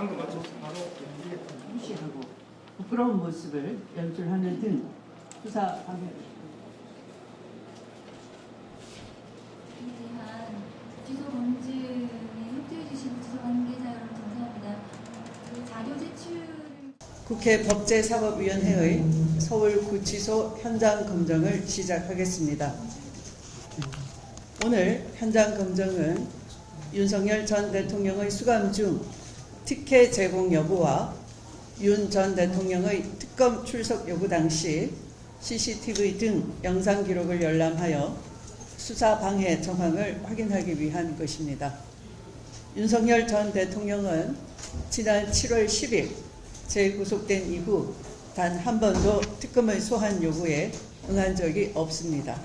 방금 맞죠? 바로 무시하고 부끄러운 모습을 연출하는 등 수사 방해. 대한 주소 검증에 협조해 주신 주소 관계자 여러분 감사합니다. 그 자료 제출을 국회 법제사법위원회의 서울구치소 현장 검증을 시작하겠습니다. 오늘 현장 검증은 윤석열 전 대통령의 수감 중 특혜 제공 여부와 윤 전 대통령의 특검 출석 요구 당시 CCTV 등 영상 기록을 열람하여 수사 방해 정황을 확인하기 위한 것입니다. 윤석열 전 대통령은 지난 7월 10일 재구속된 이후 단 한 번도 특검의 소환 요구에 응한 적이 없습니다.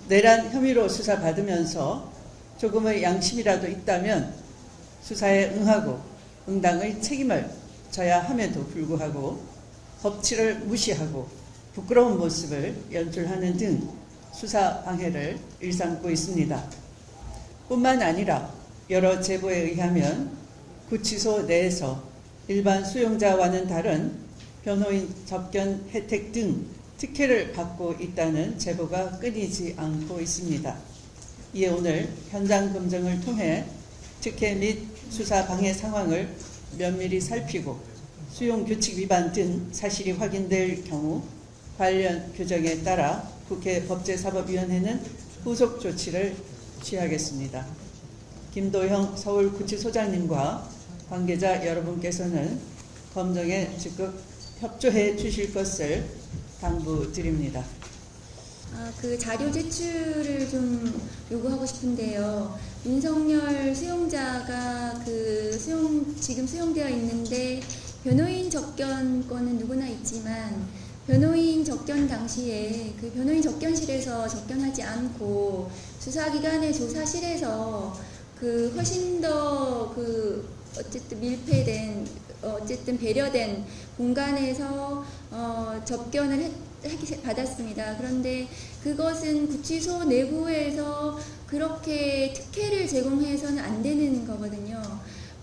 내란 혐의로 수사받으면서 조금의 양심이라도 있다면 수사에 응하고 응당의 책임을 져야 함에도 불구하고 법치를 무시하고 부끄러운 모습을 연출하는 등 수사 방해를 일삼고 있습니다. 뿐만 아니라 여러 제보에 의하면 구치소 내에서 일반 수용자와는 다른 변호인 접견 혜택 등 특혜를 받고 있다는 제보가 끊이지 않고 있습니다. 이에 오늘 현장 검증을 통해 특혜 및 수사 방해 상황을 면밀히 살피고 수용 규칙 위반 등 사실이 확인될 경우 관련 규정에 따라 국회 법제사법위원회는 후속 조치를 취하겠습니다. 김도형 서울구치소장님과 관계자 여러분께서는 검증에 적극 협조해 주실 것을 당부드립니다. 그 자료 제출을 좀 요구하고 싶은데요. 윤석열 수용자가 지금 수용되어 있는데 변호인 접견권은 누구나 있지만 변호인 접견 당시에 그 변호인 접견실에서 접견하지 않고 수사기관의 조사실에서 그 훨씬 더 어쨌든 밀폐된 어쨌든 배려된 공간에서 접견을 받았습니다. 그런데 그것은 구치소 내부에서 그렇게 특혜를 제공해서는 안 되는 거거든요.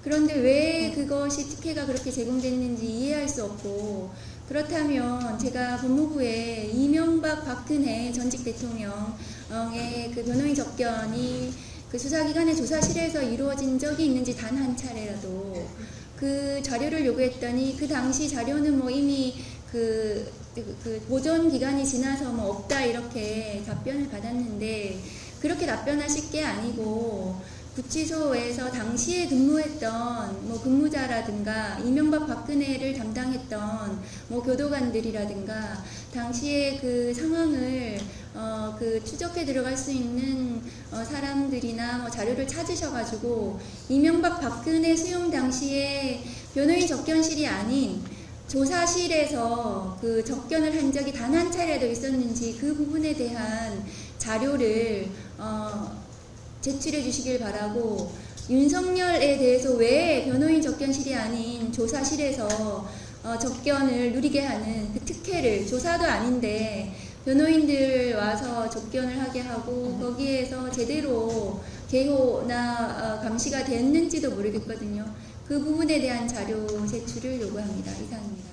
그런데 왜 그것이 특혜가 그렇게 제공됐는지 이해할 수 없고, 그렇다면 제가 법무부에 이명박 박근혜 전직 대통령의 그 변호인 접견이 그 수사기관의 조사실에서 이루어진 적이 있는지 단 한 차례라도 그 자료를 요구했더니 그 당시 자료는 뭐 이미 그 보존 기간이 지나서 뭐 없다 이렇게 답변을 받았는데, 그렇게 답변하실 게 아니고 구치소에서 당시에 근무했던 뭐 근무자라든가 이명박 박근혜를 담당했던 뭐 교도관들이라든가 당시에 그 상황을 그 추적해 들어갈 수 있는 사람들이나 뭐 자료를 찾으셔가지고 이명박 박근혜 수용 당시에 변호인 접견실이 아닌 조사실에서 그 접견을 한 적이 단 한 차례도 있었는지 그 부분에 대한 자료를 제출해 주시길 바라고, 윤석열에 대해서 왜 변호인 접견실이 아닌 조사실에서 접견을 누리게 하는 그 특혜를, 조사도 아닌데 변호인들 와서 접견을 하게 하고 거기에서 제대로 개호나 감시가 됐는지도 모르겠거든요. 그 부분에 대한 자료 제출을 요구합니다. 이상입니다.